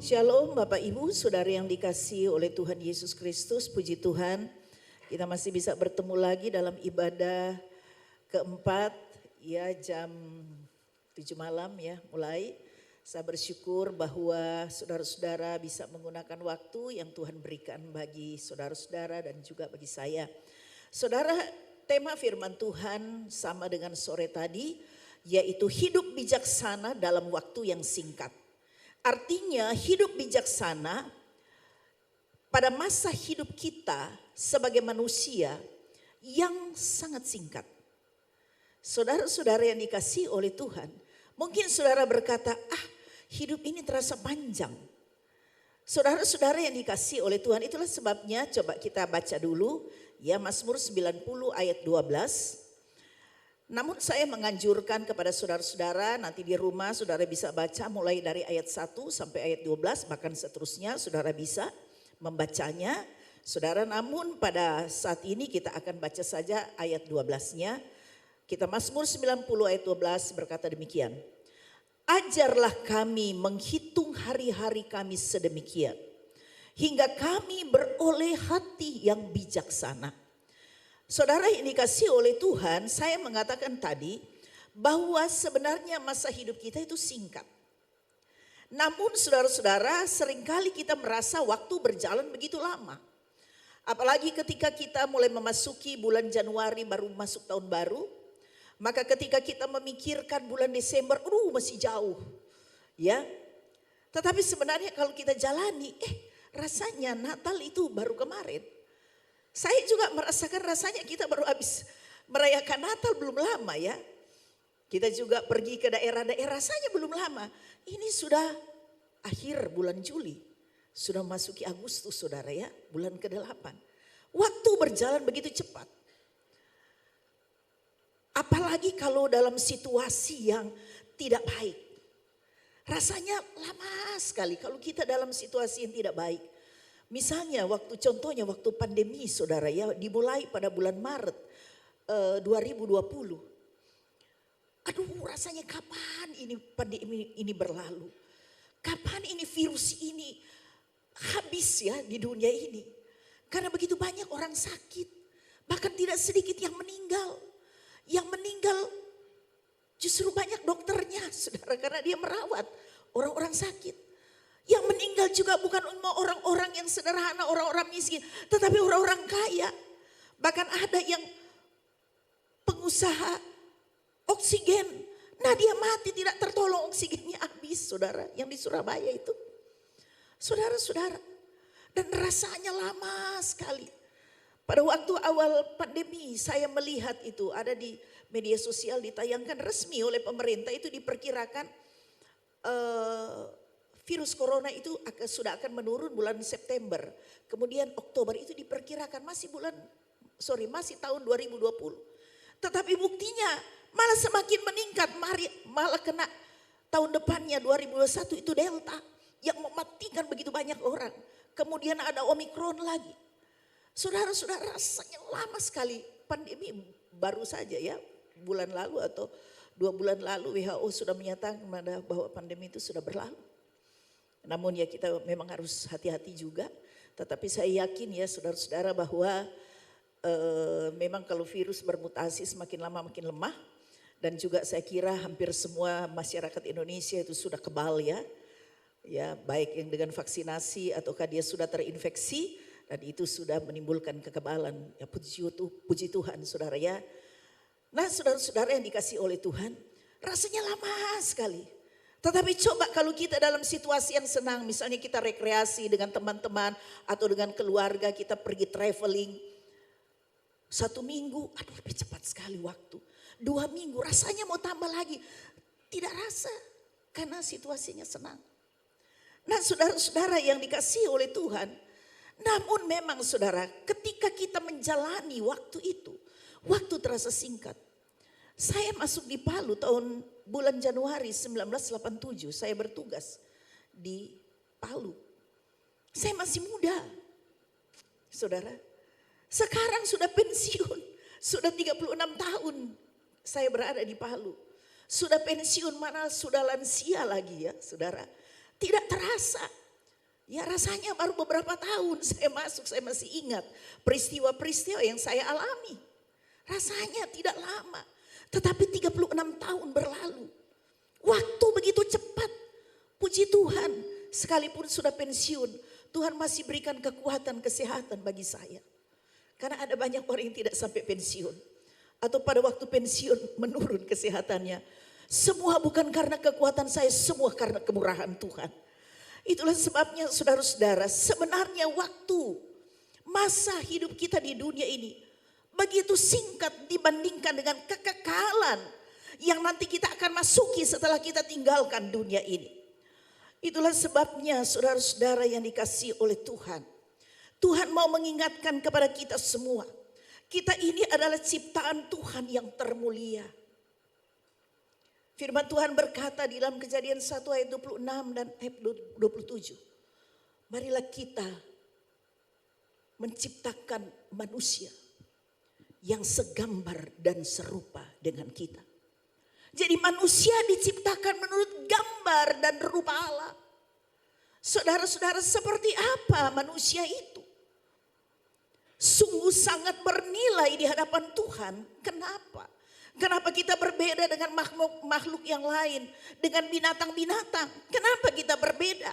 Shalom Bapak Ibu, Saudara yang dikasihi oleh Tuhan Yesus Kristus, puji Tuhan. Kita masih bisa bertemu lagi dalam ibadah keempat, ya jam 7 malam ya mulai. Saya bersyukur bahwa saudara-saudara bisa menggunakan waktu yang Tuhan berikan bagi saudara-saudara dan juga bagi saya. Saudara, tema firman Tuhan sama dengan sore tadi, yaitu hidup bijaksana dalam waktu yang singkat. Artinya hidup bijaksana pada masa hidup kita sebagai manusia yang sangat singkat. Saudara-saudara yang dikasihi oleh Tuhan, mungkin saudara berkata, hidup ini terasa panjang. Saudara-saudara yang dikasihi oleh Tuhan, itulah sebabnya coba kita baca dulu ya Mazmur 90 ayat 12. Namun saya menganjurkan kepada saudara-saudara nanti di rumah saudara bisa baca mulai dari ayat 1 sampai ayat 12 bahkan seterusnya saudara bisa membacanya. Saudara, namun pada saat ini kita akan baca saja ayat 12-nya. Kita Mazmur 90 ayat 12 berkata demikian. Ajarlah kami menghitung hari-hari kami sedemikian hingga kami beroleh hati yang bijaksana. Saudara yang dikasihi oleh Tuhan, saya mengatakan tadi bahwa sebenarnya masa hidup kita itu singkat. Namun saudara-saudara, seringkali kita merasa waktu berjalan begitu lama. Apalagi ketika kita mulai memasuki bulan Januari baru masuk tahun baru. Maka ketika kita memikirkan bulan Desember, masih jauh. Ya. Tetapi sebenarnya kalau kita jalani, rasanya Natal itu baru kemarin. Saya juga merasakan rasanya kita baru habis merayakan Natal belum lama ya. Kita juga pergi ke daerah-daerah rasanya belum lama. Ini sudah akhir bulan Juli. Sudah masuki Agustus saudara ya, bulan ke-8. Waktu berjalan begitu cepat. Apalagi kalau dalam situasi yang tidak baik. Rasanya lama sekali kalau kita dalam situasi yang tidak baik. Misalnya contohnya waktu pandemi saudara ya dimulai pada bulan Maret 2020. Rasanya kapan ini pandemi ini berlalu? Kapan ini virus ini habis ya di dunia ini? Karena begitu banyak orang sakit. Bahkan tidak sedikit yang meninggal. Yang meninggal justru banyak dokternya saudara karena dia merawat orang-orang sakit. Yang meninggal juga bukan orang-orang yang sederhana, orang-orang miskin. Tetapi orang-orang kaya. Bahkan ada yang pengusaha oksigen. Nah dia mati tidak tertolong, oksigennya habis saudara. Yang di Surabaya itu. Saudara-saudara. Dan rasanya lama sekali. Pada waktu awal pandemi saya melihat itu ada di media sosial ditayangkan resmi oleh pemerintah itu diperkirakan virus corona itu sudah akan menurun bulan September. Kemudian Oktober itu diperkirakan masih tahun 2020. Tetapi buktinya malah semakin meningkat, malah kena tahun depannya 2021 itu Delta yang mematikan begitu banyak orang. Kemudian ada Omikron lagi. Saudara-saudara rasanya lama sekali pandemi baru saja ya bulan lalu atau 2 bulan lalu WHO sudah menyatakan bahwa pandemi itu sudah berlalu. Namun ya kita memang harus hati-hati juga. Tetapi saya yakin ya saudara-saudara bahwa memang kalau virus bermutasi semakin lama makin lemah. Dan juga saya kira hampir semua masyarakat Indonesia itu sudah kebal ya. Ya baik yang dengan vaksinasi ataukah dia sudah terinfeksi. Dan itu sudah menimbulkan kekebalan. Ya puji Tuhan saudara ya. Nah saudara-saudara yang dikasihi oleh Tuhan. Rasanya lama sekali. Tetapi coba kalau kita dalam situasi yang senang, misalnya kita rekreasi dengan teman-teman atau dengan keluarga, kita pergi traveling. 1 minggu, lebih cepat sekali waktu. 2 minggu, rasanya mau tambah lagi. Tidak rasa, karena situasinya senang. Nah saudara-saudara yang dikasihi oleh Tuhan, namun memang saudara, ketika kita menjalani waktu itu, waktu terasa singkat. Saya masuk di Palu tahun bulan Januari 1987, saya bertugas di Palu. Saya masih muda, saudara. Sekarang sudah pensiun, sudah 36 tahun saya berada di Palu. Sudah pensiun mana sudah lansia lagi ya saudara. Tidak terasa. Ya rasanya baru beberapa tahun saya masuk, saya masih ingat peristiwa-peristiwa yang saya alami. Rasanya tidak lama, tetapi 36 tahun berlalu. Waktu begitu cepat, puji Tuhan. Sekalipun sudah pensiun, Tuhan masih berikan kekuatan, kesehatan bagi saya. Karena ada banyak orang yang tidak sampai pensiun. Atau pada waktu pensiun menurun kesehatannya. Semua bukan karena kekuatan saya, semua karena kemurahan Tuhan. Itulah sebabnya saudara-saudara, sebenarnya waktu masa hidup kita di dunia ini begitu singkat dibandingkan dengan kekekalan yang nanti kita akan masuki setelah kita tinggalkan dunia ini. Itulah sebabnya saudara-saudara yang dikasihi oleh Tuhan. Tuhan mau mengingatkan kepada kita semua. Kita ini adalah ciptaan Tuhan yang termulia. Firman Tuhan berkata di dalam Kejadian 1 ayat 26 dan ayat 27. Marilah kita menciptakan manusia yang segambar dan serupa dengan kita. Jadi manusia diciptakan menurut gambar dan rupa Allah. Saudara-saudara, seperti apa manusia itu? Sungguh sangat bernilai di hadapan Tuhan. Kenapa? Kenapa kita berbeda dengan makhluk yang lain? Dengan binatang-binatang. Kenapa kita berbeda?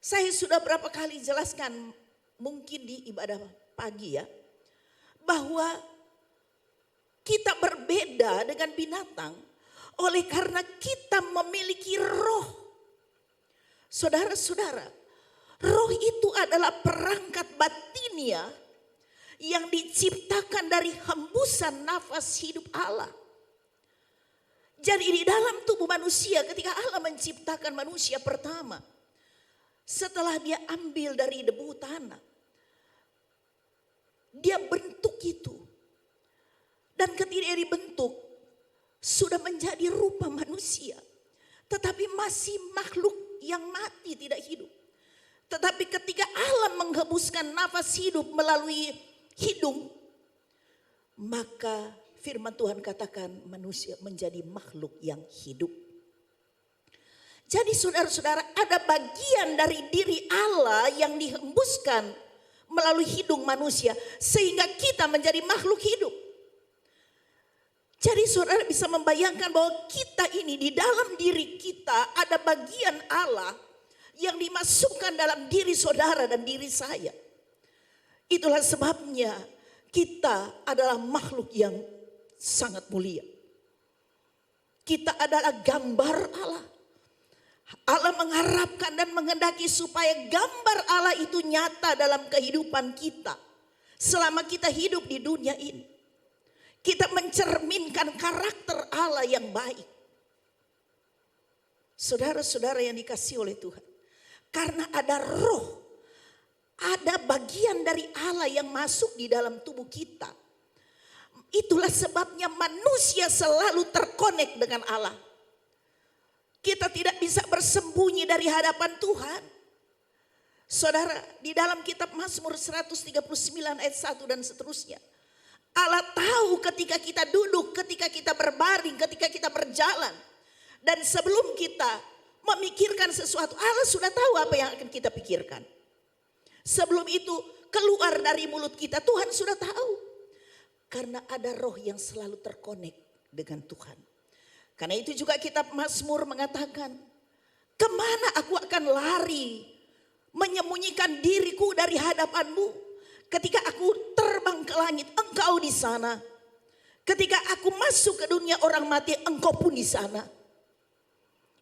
Saya sudah berapa kali jelaskan, mungkin di ibadah pagi ya, bahwa kita berbeda dengan binatang oleh karena kita memiliki roh. Saudara-saudara, roh itu adalah perangkat batinia yang diciptakan dari hembusan nafas hidup Allah. Jadi di dalam tubuh manusia ketika Allah menciptakan manusia pertama, setelah dia ambil dari debu tanah, dia bentuk itu. Dan ketika dia dibentuk, sudah menjadi rupa manusia. Tetapi masih makhluk yang mati, tidak hidup. Tetapi ketika Allah menghembuskan nafas hidup melalui hidung, maka firman Tuhan katakan manusia menjadi makhluk yang hidup. Jadi saudara-saudara, ada bagian dari diri Allah yang dihembuskan melalui hidung manusia sehingga kita menjadi makhluk hidup. Jadi saudara bisa membayangkan bahwa kita ini di dalam diri kita ada bagian Allah yang dimasukkan dalam diri saudara dan diri saya. Itulah sebabnya kita adalah makhluk yang sangat mulia. Kita adalah gambar Allah. Allah mengharapkan dan menghendaki supaya gambar Allah itu nyata dalam kehidupan kita selama kita hidup di dunia ini. Kita mencerminkan karakter Allah yang baik. Saudara-saudara yang dikasihi oleh Tuhan. Karena ada roh, ada bagian dari Allah yang masuk di dalam tubuh kita. Itulah sebabnya manusia selalu terkonek dengan Allah. Kita tidak bisa bersembunyi dari hadapan Tuhan. Saudara, di dalam kitab Mazmur 139 ayat 1 dan seterusnya. Allah tahu ketika kita duduk, ketika kita berbaring, ketika kita berjalan. Dan sebelum kita memikirkan sesuatu, Allah sudah tahu apa yang akan kita pikirkan. Sebelum itu keluar dari mulut kita, Tuhan sudah tahu. Karena ada roh yang selalu terkonek dengan Tuhan. Karena itu juga kitab Mazmur mengatakan, kemana aku akan lari menyembunyikan diriku dari hadapanmu? Ketika aku terbang ke langit, engkau di sana. Ketika aku masuk ke dunia orang mati, engkau pun di sana.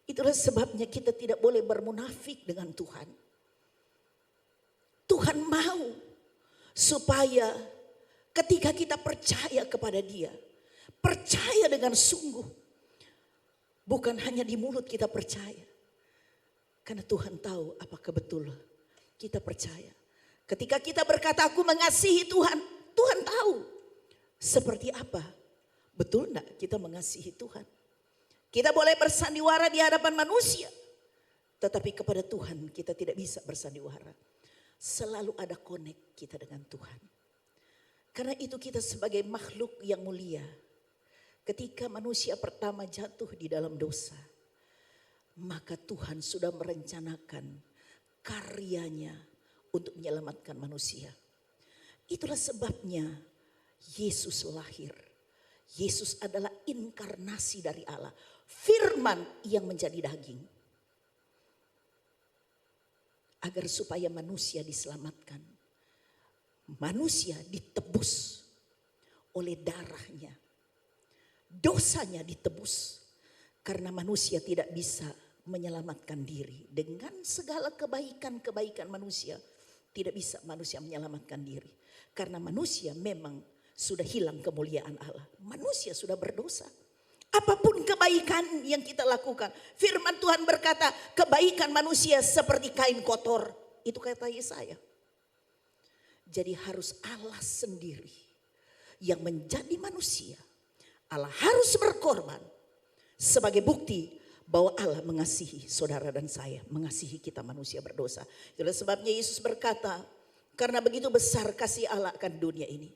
Itulah sebabnya kita tidak boleh bermunafik dengan Tuhan. Tuhan mau supaya ketika kita percaya kepada Dia, percaya dengan sungguh. Bukan hanya di mulut kita percaya. Karena Tuhan tahu apakah betul kita percaya. Ketika kita berkata aku mengasihi Tuhan, Tuhan tahu seperti apa. Betul enggak kita mengasihi Tuhan? Kita boleh bersandiwara di hadapan manusia. Tetapi kepada Tuhan kita tidak bisa bersandiwara. Selalu ada connect kita dengan Tuhan. Karena itu kita sebagai makhluk yang mulia. Ketika manusia pertama jatuh di dalam dosa. Maka Tuhan sudah merencanakan karyanya untuk menyelamatkan manusia. Itulah sebabnya Yesus lahir. Yesus adalah inkarnasi dari Allah. Firman yang menjadi daging. Agar supaya manusia diselamatkan. Manusia ditebus oleh darahnya. Dosanya ditebus. Karena manusia tidak bisa menyelamatkan diri. Dengan segala kebaikan-kebaikan manusia. Tidak bisa manusia menyelamatkan diri. Karena manusia memang sudah hilang kemuliaan Allah. Manusia sudah berdosa. Apapun kebaikan yang kita lakukan. Firman Tuhan berkata kebaikan manusia seperti kain kotor. Itu kata Yesaya. Jadi harus Allah sendiri yang menjadi manusia. Allah harus berkorban sebagai bukti bahwa Allah mengasihi saudara dan saya. Mengasihi kita manusia berdosa. Itulah sebabnya Yesus berkata, karena begitu besar kasih Allah akan dunia ini.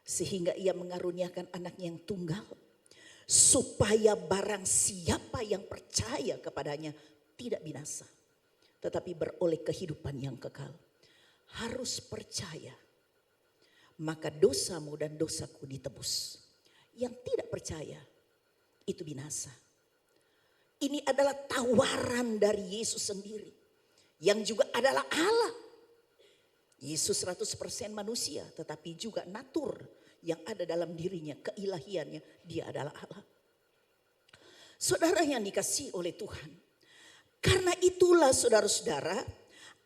Sehingga ia mengaruniakan anaknya yang tunggal. Supaya barang siapa yang percaya kepadanya tidak binasa. Tetapi beroleh kehidupan yang kekal. Harus percaya. Maka dosamu dan dosaku ditebus. Yang tidak percaya itu binasa. Ini adalah tawaran dari Yesus sendiri. Yang juga adalah Allah. Yesus 100% manusia tetapi juga natur. Yang ada dalam dirinya, keilahiannya, dia adalah Allah. Saudara yang dikasihi oleh Tuhan. Karena itulah saudara-saudara,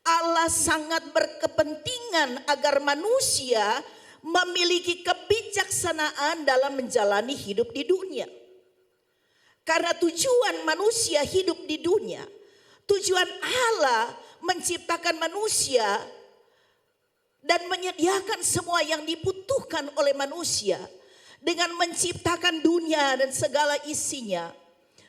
Allah sangat berkepentingan agar manusia memiliki kebijaksanaan dalam menjalani hidup di dunia. Karena tujuan manusia hidup di dunia, tujuan Allah menciptakan manusia dan menyediakan semua yang dibutuhkan oleh manusia dengan menciptakan dunia dan segala isinya.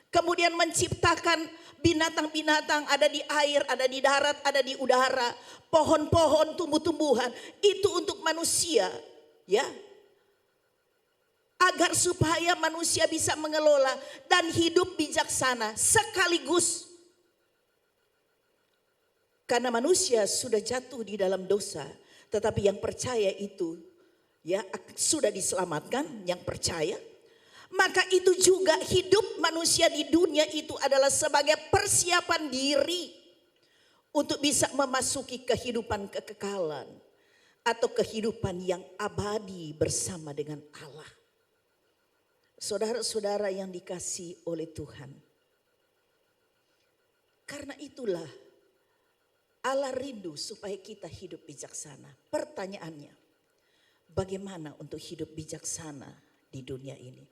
Kemudian menciptakan binatang-binatang ada di air, ada di darat, ada di udara, pohon-pohon, tumbuh-tumbuhan. Itu untuk manusia, ya. Agar supaya manusia bisa mengelola dan hidup bijaksana sekaligus. Karena manusia sudah jatuh di dalam dosa. Tetapi yang percaya itu ya sudah diselamatkan, yang percaya. Maka itu juga hidup manusia di dunia itu adalah sebagai persiapan diri untuk bisa memasuki kehidupan kekekalan atau kehidupan yang abadi bersama dengan Allah. Saudara-saudara yang dikasihi oleh Tuhan. Karena itulah Allah rindu supaya kita hidup bijaksana. Pertanyaannya, bagaimana untuk hidup bijaksana di dunia ini?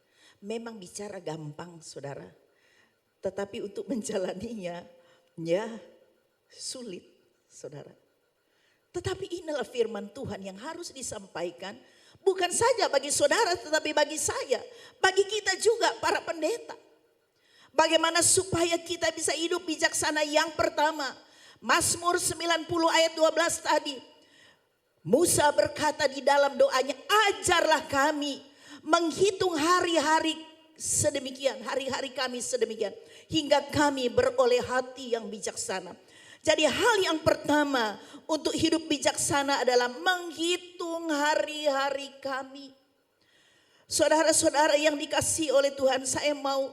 Memang bicara gampang, saudara. Tetapi untuk menjalaninya, ya sulit, saudara. Tetapi inilah firman Tuhan yang harus disampaikan. Bukan saja bagi saudara, tetapi bagi saya. Bagi kita juga, para pendeta. Bagaimana supaya kita bisa hidup bijaksana? Yang pertama, Mazmur 90 ayat 12 tadi. Musa berkata di dalam doanya, ajarlah kami menghitung hari-hari sedemikian, hari-hari kami sedemikian, hingga kami beroleh hati yang bijaksana. Jadi hal yang pertama untuk hidup bijaksana adalah menghitung hari-hari kami. Saudara-saudara yang dikasihi oleh Tuhan, saya mau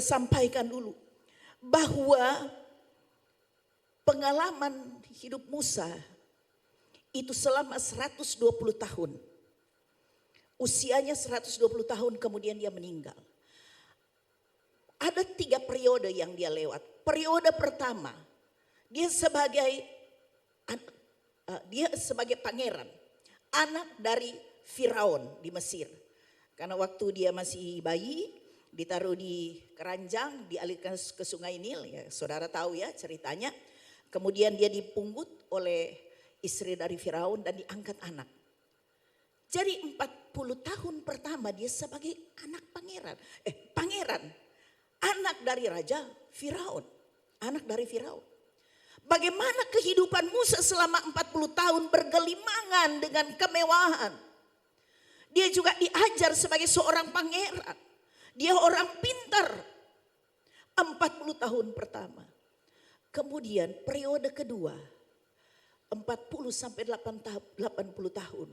sampaikan dulu bahwa pengalaman hidup Musa itu selama 120 tahun. Usianya 120 tahun kemudian dia meninggal. Ada 3 periode yang dia lewat. Periode pertama, dia sebagai pangeran, anak dari Firaun di Mesir. Karena waktu dia masih bayi, ditaruh di keranjang, dialirkan ke sungai Nil, ya saudara tahu ya ceritanya. Kemudian dia dipungut oleh istri dari Firaun dan diangkat anak. Jadi 40 tahun pertama dia sebagai anak pangeran. Pangeran, anak dari Raja Firaun. Anak dari Firaun. Bagaimana kehidupan Musa selama 40 tahun bergelimangan dengan kemewahan. Dia juga diajar sebagai seorang pangeran. Dia orang pintar. 40 tahun pertama. Kemudian periode kedua 40 sampai 80 tahun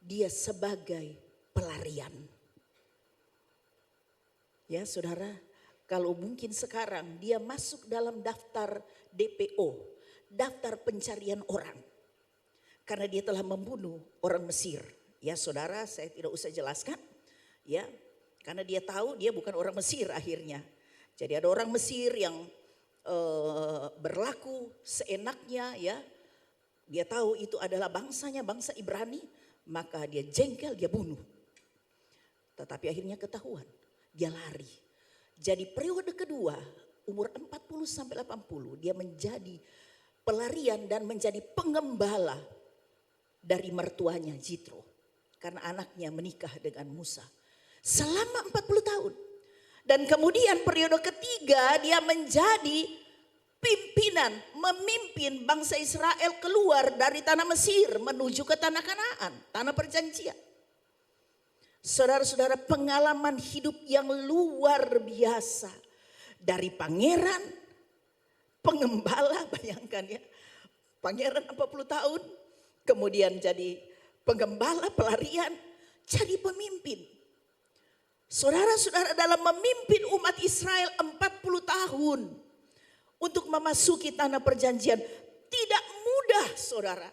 dia sebagai pelarian. Ya saudara, kalau mungkin sekarang dia masuk dalam daftar DPO, daftar pencarian orang. Karena dia telah membunuh orang Mesir. Ya saudara, saya tidak usah jelaskan. Ya, karena dia tahu dia bukan orang Mesir akhirnya. Jadi ada orang Mesir yang berlaku seenaknya ya. Dia tahu itu adalah bangsanya, bangsa Ibrani. Maka dia jengkel, dia bunuh. Tetapi akhirnya ketahuan, dia lari. Jadi periode kedua, umur 40 sampai 80, dia menjadi pelarian dan menjadi pengembala dari mertuanya Jitro. Karena anaknya menikah dengan Musa. Selama 40 tahun. Dan kemudian periode ketiga dia menjadi pimpinan, memimpin bangsa Israel keluar dari tanah Mesir menuju ke tanah Kanaan, tanah perjanjian. Saudara-saudara, pengalaman hidup yang luar biasa. Dari pangeran, pengembala, bayangkan ya. Pangeran 40 tahun, kemudian jadi pengembala, pelarian, jadi pemimpin. Saudara-saudara, dalam memimpin umat Israel 40 tahun untuk memasuki tanah perjanjian tidak mudah, saudara.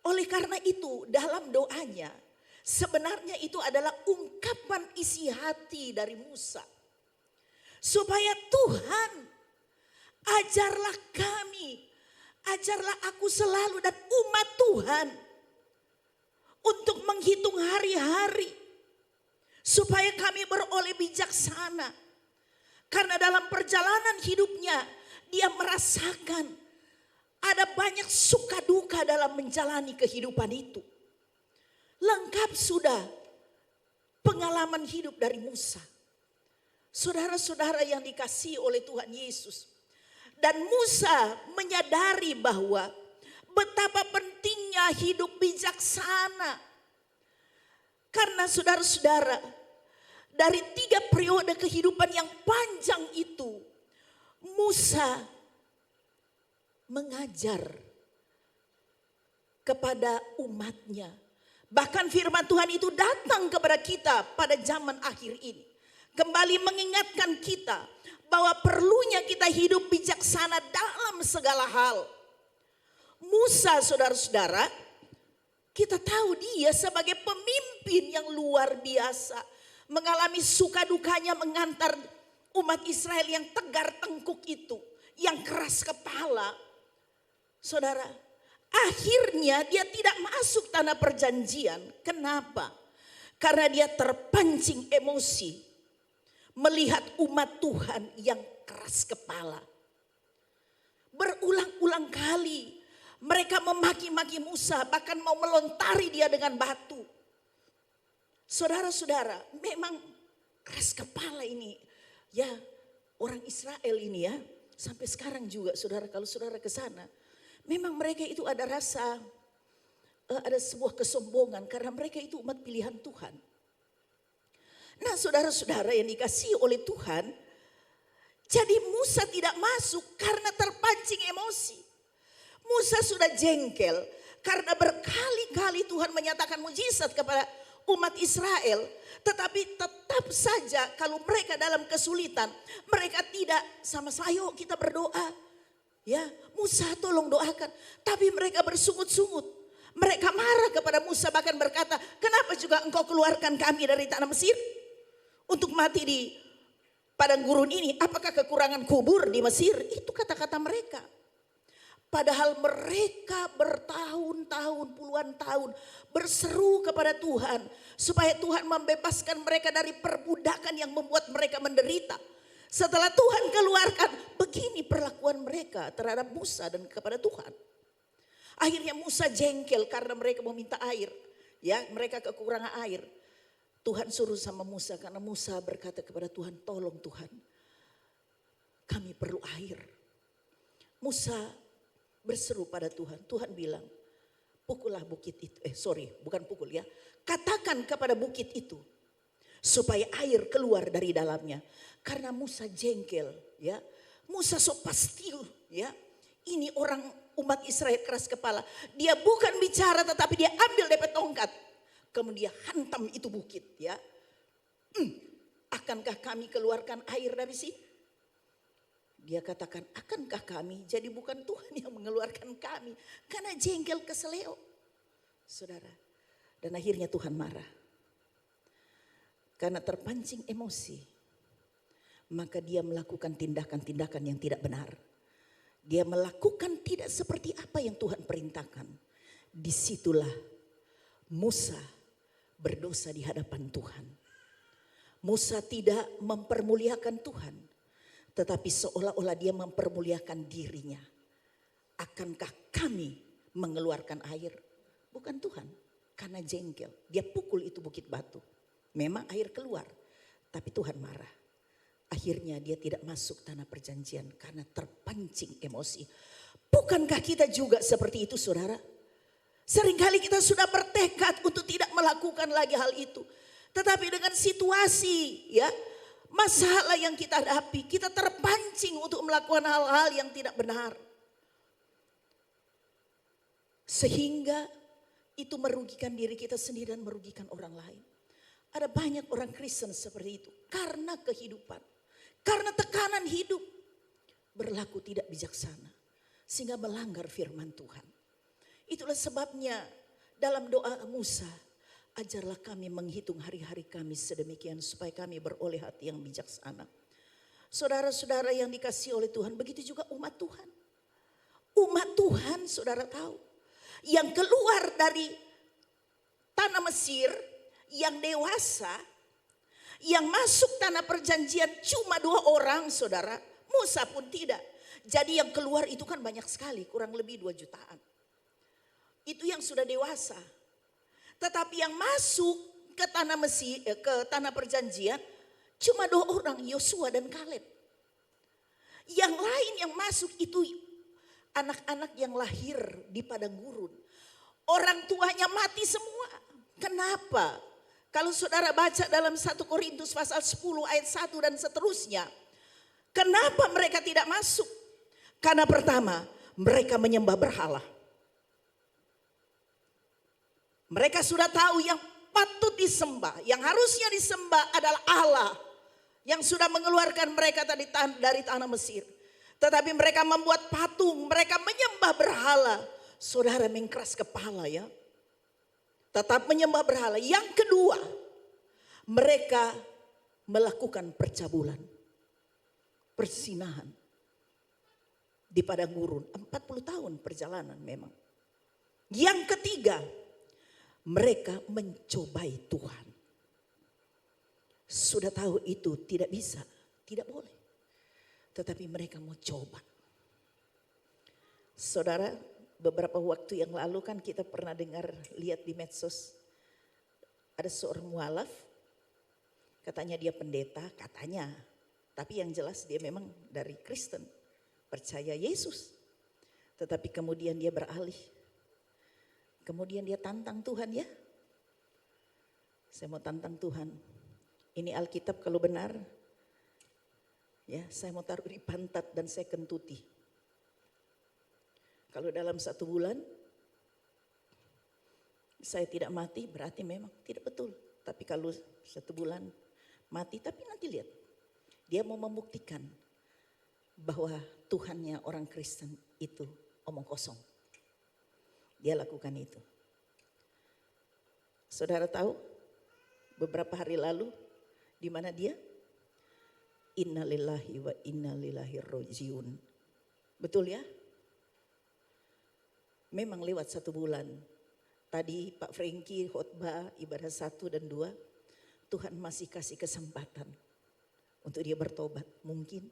Oleh karena itu dalam doanya sebenarnya itu adalah ungkapan isi hati dari Musa. Supaya Tuhan ajarlah kami, ajarlah aku selalu dan umat Tuhan untuk menghitung hari-hari supaya kami beroleh bijaksana. Karena dalam perjalanan hidupnya dia merasakan ada banyak suka duka dalam menjalani kehidupan itu. Lengkap sudah pengalaman hidup dari Musa. Saudara-saudara yang dikasihi oleh Tuhan Yesus. Dan Musa menyadari bahwa betapa pentingnya hidup bijaksana. Karena saudara-saudara, dari 3 periode kehidupan yang panjang itu, Musa mengajar kepada umatnya. Bahkan firman Tuhan itu datang kepada kita pada zaman akhir ini. Kembali mengingatkan kita bahwa perlunya kita hidup bijaksana dalam segala hal. Musa, saudara-saudara, kita tahu dia sebagai pemimpin yang luar biasa. Mengalami suka dukanya mengantar umat Israel yang tegar tengkuk itu. Yang keras kepala. Saudara, akhirnya dia tidak masuk tanah perjanjian. Kenapa? Karena dia terpancing emosi. Melihat umat Tuhan yang keras kepala. Berulang-ulang kali mereka memaki-maki Musa, bahkan mau melontari dia dengan batu. Saudara-saudara, memang keras kepala ini. Ya, orang Israel ini ya, sampai sekarang juga saudara, kalau saudara ke sana, memang mereka itu ada rasa, ada sebuah kesombongan karena mereka itu umat pilihan Tuhan. Nah, saudara-saudara yang dikasihi oleh Tuhan, jadi Musa tidak masuk karena terpancing emosi. Musa sudah jengkel karena berkali-kali Tuhan menyatakan mujizat kepada umat Israel. Tetapi tetap saja kalau mereka dalam kesulitan, mereka tidak sama-sama, ayo kita berdoa. Ya, Musa tolong doakan. Tapi mereka bersungut-sungut. Mereka marah kepada Musa, bahkan berkata, kenapa juga engkau keluarkan kami dari tanah Mesir? Untuk mati di padang gurun ini, apakah kekurangan kubur di Mesir? Itu kata-kata mereka. Padahal mereka bertahun-tahun, puluhan tahun berseru kepada Tuhan. Supaya Tuhan membebaskan mereka dari perbudakan yang membuat mereka menderita. Setelah Tuhan keluarkan, begini perlakuan mereka terhadap Musa dan kepada Tuhan. Akhirnya Musa jengkel karena mereka meminta air. Ya, mereka kekurangan air. Tuhan suruh sama Musa karena Musa berkata kepada Tuhan, tolong Tuhan, kami perlu air. Musa berseru pada Tuhan. Tuhan bilang, pukullah bukit itu. Bukan pukul ya. Katakan kepada bukit itu, supaya air keluar dari dalamnya. Karena Musa jengkel, ya. Musa so pastil, ya. Ini orang umat Israel keras kepala. Dia bukan bicara tetapi dia ambil DP tongkat. Kemudian hantam itu bukit, ya. Akankah kami keluarkan air dari sini? Dia katakan, akankah kami? Jadi bukan Tuhan yang mengeluarkan kami. Karena jengkel keseleo, saudara. Dan akhirnya Tuhan marah. Karena terpancing emosi, maka dia melakukan tindakan-tindakan yang tidak benar. Dia melakukan tidak seperti apa yang Tuhan perintahkan. Disitulah Musa berdosa di hadapan Tuhan. Musa tidak mempermuliakan Tuhan, tetapi seolah-olah dia mempermuliakan dirinya. Akankah kami mengeluarkan air? Bukan Tuhan, karena jengkel. Dia pukul itu bukit batu. Memang air keluar, tapi Tuhan marah. Akhirnya dia tidak masuk tanah perjanjian karena terpancing emosi. Bukankah kita juga seperti itu, saudara? Seringkali kita sudah bertekad untuk tidak melakukan lagi hal itu. Tetapi dengan situasi, ya, masalah yang kita hadapi, kita terpancing untuk melakukan hal-hal yang tidak benar. Sehingga itu merugikan diri kita sendiri dan merugikan orang lain. Ada banyak orang Kristen seperti itu. Karena kehidupan, karena tekanan hidup, berlaku tidak bijaksana. Sehingga melanggar firman Tuhan. Itulah sebabnya dalam doa Musa, ajarlah kami menghitung hari-hari kami sedemikian supaya kami beroleh hati yang bijaksana. Saudara-saudara yang dikasihi oleh Tuhan, begitu juga umat Tuhan. Umat Tuhan, saudara tahu, yang keluar dari tanah Mesir, yang dewasa, yang masuk tanah perjanjian cuma 2 orang, saudara. Musa pun tidak. Jadi yang keluar itu kan banyak sekali, kurang lebih 2 jutaan. Itu yang sudah dewasa. Tetapi yang masuk ke tanah Mesir, ke tanah perjanjian cuma 2 orang, Yosua dan Kaleb. Yang lain yang masuk itu anak-anak yang lahir di padang gurun. Orang tuanya mati semua. Kenapa? Kalau saudara baca dalam 1 Korintus pasal 10 ayat 1 dan seterusnya. Kenapa mereka tidak masuk? Karena pertama, mereka menyembah berhala. Mereka sudah tahu yang patut disembah, yang harusnya disembah adalah Allah yang sudah mengeluarkan mereka tadi dari tanah Mesir. Tetapi mereka membuat patung, mereka menyembah berhala. Saudara mengkeras kepala, ya. Tetap menyembah berhala. Yang kedua, mereka melakukan percabulan, persinahan di padang gurun. 40 tahun perjalanan memang. Yang ketiga, mereka mencobai Tuhan. Sudah tahu itu tidak bisa, tidak boleh. Tetapi mereka mau coba. Saudara, beberapa waktu yang lalu kan kita pernah lihat di medsos. Ada seorang mualaf, katanya dia pendeta, katanya. Tapi yang jelas dia memang dari Kristen, percaya Yesus. Tetapi kemudian dia beralih. Kemudian dia tantang Tuhan, ya. Saya mau tantang Tuhan. Ini Alkitab kalau benar, ya, saya mau taruh di pantat dan saya kentuti. Kalau dalam 1 bulan saya tidak mati, berarti memang tidak betul. Tapi kalau 1 bulan mati, tapi nanti lihat. Dia mau membuktikan bahwa Tuhannya orang Kristen itu omong kosong. Dia lakukan itu. Saudara tahu beberapa hari lalu di mana dia? Innalillahi wa inna ilaihi rajiun. Betul, ya? Memang lewat 1 bulan. Tadi Pak Franky khotbah ibadah 1 dan 2. Tuhan masih kasih kesempatan untuk dia bertobat. Mungkin.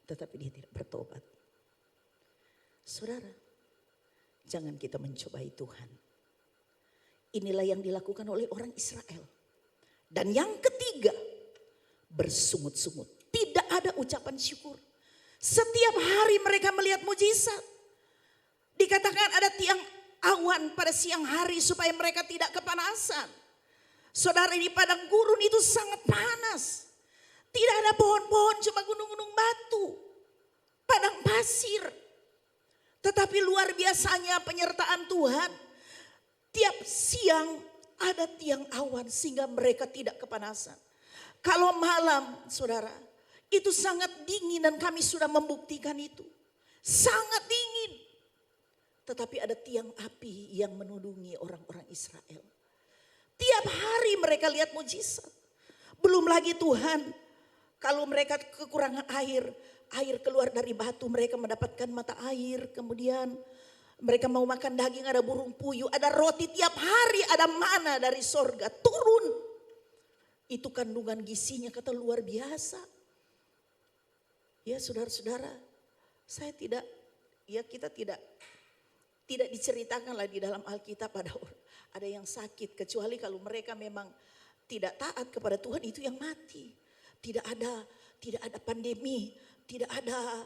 Tetapi dia tidak bertobat. Saudara, jangan kita mencobai Tuhan. Inilah yang dilakukan oleh orang Israel. Dan yang ketiga, bersungut-sungut. Tidak ada ucapan syukur. Setiap hari mereka melihat mujizat. Dikatakan ada tiang awan pada siang hari supaya mereka tidak kepanasan. Saudara, di padang gurun itu sangat panas. Tidak ada pohon-pohon, cuma gunung-gunung batu. Padang pasir. Tetapi luar biasanya penyertaan Tuhan. Tiap siang ada tiang awan sehingga mereka tidak kepanasan. Kalau malam, saudara, itu sangat dingin dan kami sudah membuktikan itu. Sangat dingin. Tetapi ada tiang api yang menudungi orang-orang Israel. Tiap hari mereka lihat mujizat. Belum lagi Tuhan, kalau mereka kekurangan air, air keluar dari batu, mereka mendapatkan mata air. Kemudian mereka mau makan daging, ada burung puyuh, ada roti tiap hari, ada mana dari sorga turun. Itu kandungan gizinya kata luar biasa. Ya saudara-saudara, kita tidak diceritakan lagi dalam Alkitab ada yang sakit, kecuali kalau mereka memang tidak taat kepada Tuhan, itu yang mati. Tidak ada pandemi, tidak ada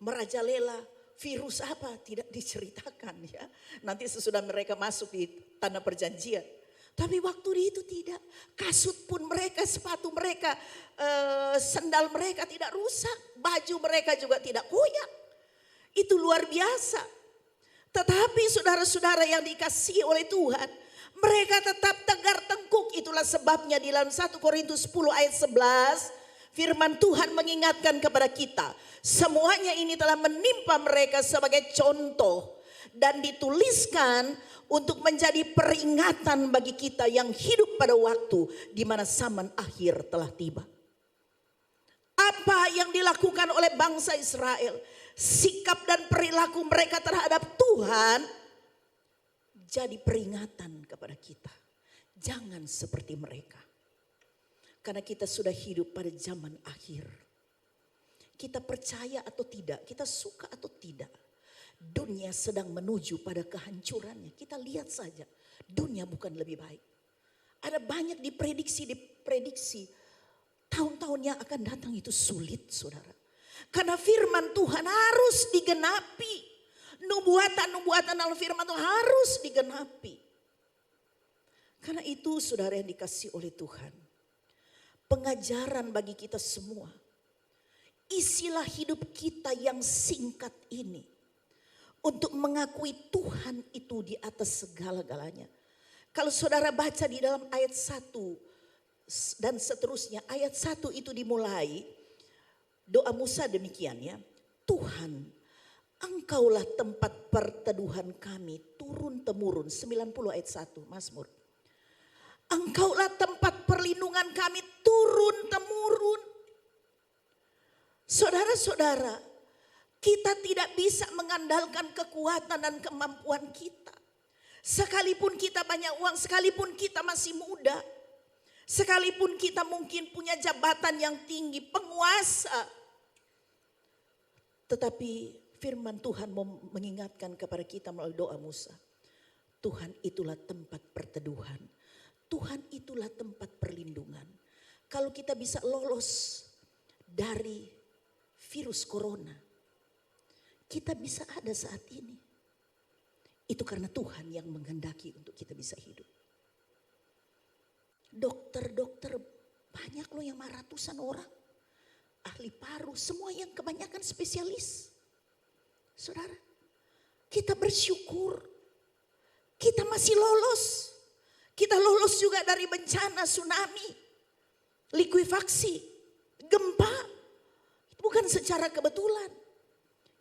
merajalela, virus apa tidak diceritakan ya. Nanti sesudah mereka masuk di tanah perjanjian. Tapi waktu itu tidak, kasut pun mereka, sepatu mereka, sandal mereka tidak rusak, baju mereka juga tidak koyak. Itu luar biasa. Tetapi saudara-saudara yang dikasihi oleh Tuhan, mereka tetap tegar tengkuk. Itulah sebabnya di dalam 1 Korintus 10 ayat 11, firman Tuhan mengingatkan kepada kita, semuanya ini telah menimpa mereka sebagai contoh dan dituliskan untuk menjadi peringatan bagi kita yang hidup pada waktu di mana zaman akhir telah tiba. Apa yang dilakukan oleh bangsa Israel, sikap dan perilaku mereka terhadap Tuhan jadi peringatan kepada kita. Jangan seperti mereka. Karena kita sudah hidup pada zaman akhir. Kita percaya atau tidak, kita suka atau tidak, dunia sedang menuju pada kehancurannya. Kita lihat saja, dunia bukan lebih baik. Ada banyak diprediksi tahun-tahun yang akan datang itu sulit, saudara. Karena firman Tuhan harus digenapi. Nubuatan dalam firman Tuhan harus digenapi. Karena itu saudara yang dikasihi oleh Tuhan, pengajaran bagi kita semua, isilah hidup kita yang singkat ini untuk mengakui Tuhan itu di atas segala-galanya. Kalau saudara baca di dalam ayat 1 dan seterusnya, ayat 1 itu dimulai doa Musa demikian ya. Tuhan, Engkaulah tempat perteduhan kami turun-temurun. 90 ayat 1 Mazmur. Engkaulah tempat perlindungan kami turun-temurun. Saudara-saudara, kita tidak bisa mengandalkan kekuatan dan kemampuan kita. Sekalipun kita banyak uang, sekalipun kita masih muda, sekalipun kita mungkin punya jabatan yang tinggi, penguasa. Tetapi firman Tuhan mengingatkan kepada kita melalui doa Musa. Tuhan itulah tempat perteduhan. Tuhan itulah tempat perlindungan. Kalau kita bisa lolos dari virus corona, kita bisa ada saat ini. Itu karena Tuhan yang menghendaki untuk kita bisa hidup. Dokter-dokter banyak loh yang ratusan orang. Ahli paru, semua yang kebanyakan spesialis. Saudara, kita bersyukur. Kita masih lolos. Kita lolos juga dari bencana, tsunami, likuifaksi, gempa. Itu bukan secara kebetulan.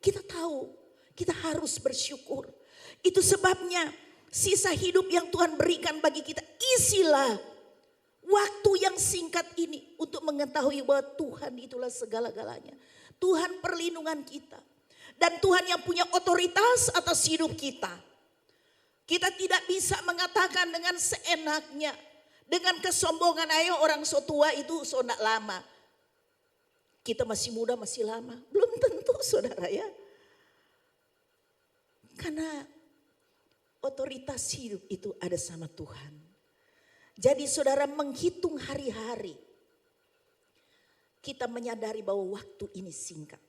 Kita tahu, kita harus bersyukur. Itu sebabnya sisa hidup yang Tuhan berikan bagi kita, isilah waktu yang singkat ini untuk mengetahui bahwa Tuhan itulah segala-galanya. Tuhan perlindungan kita. Dan Tuhan yang punya otoritas atas hidup kita. Kita tidak bisa mengatakan dengan seenaknya, dengan kesombongan, ayo orang so tua itu so nak lama. Kita masih muda, masih lama. Belum tentu saudara ya. Karena otoritas hidup itu ada sama Tuhan. Jadi saudara menghitung hari-hari. Kita menyadari bahwa waktu ini singkat.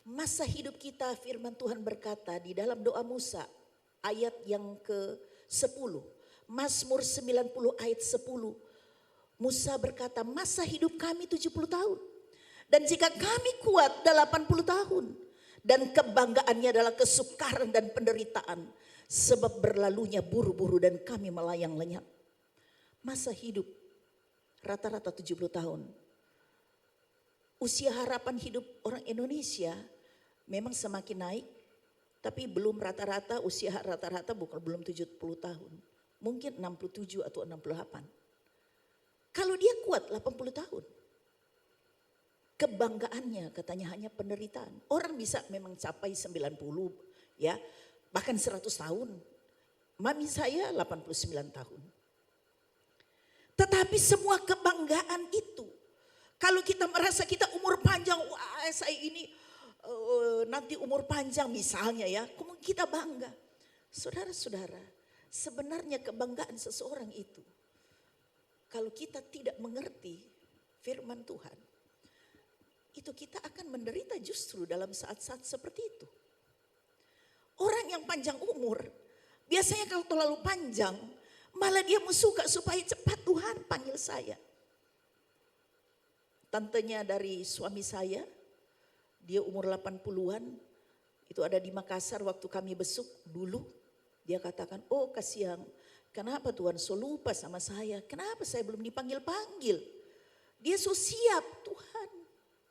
Masa hidup kita, firman Tuhan berkata di dalam doa Musa ayat yang ke-10. Mazmur 90 ayat 10. Musa berkata, masa hidup kami 70 tahun. Dan jika kami kuat 80 tahun. Dan kebanggaannya adalah kesukaran dan penderitaan. Sebab berlalunya buru-buru dan kami melayang lenyap. Masa hidup rata-rata 70 tahun. Usia harapan hidup orang Indonesia memang semakin naik. Tapi belum rata-rata, usia rata-rata belum 70 tahun. Mungkin 67 atau 68. Kalau dia kuat 80 tahun. Kebanggaannya katanya hanya penderitaan. Orang bisa memang capai 90 ya, bahkan 100 tahun. Mami saya 89 tahun. Tetapi semua kebanggaan itu, kalau kita merasa kita umur panjang, wah saya ini nanti umur panjang misalnya ya, kita bangga. Saudara-saudara, sebenarnya kebanggaan seseorang itu, kalau kita tidak mengerti firman Tuhan, itu kita akan menderita justru dalam saat-saat seperti itu. Orang yang panjang umur, biasanya kalau terlalu panjang, malah dia suka supaya cepat Tuhan panggil saya. Tantenya dari suami saya, dia umur 80-an, itu ada di Makassar waktu kami besuk dulu. Dia katakan, oh kasihan, kenapa Tuhan so lupa sama saya? Kenapa saya belum dipanggil-panggil? Dia so siap Tuhan.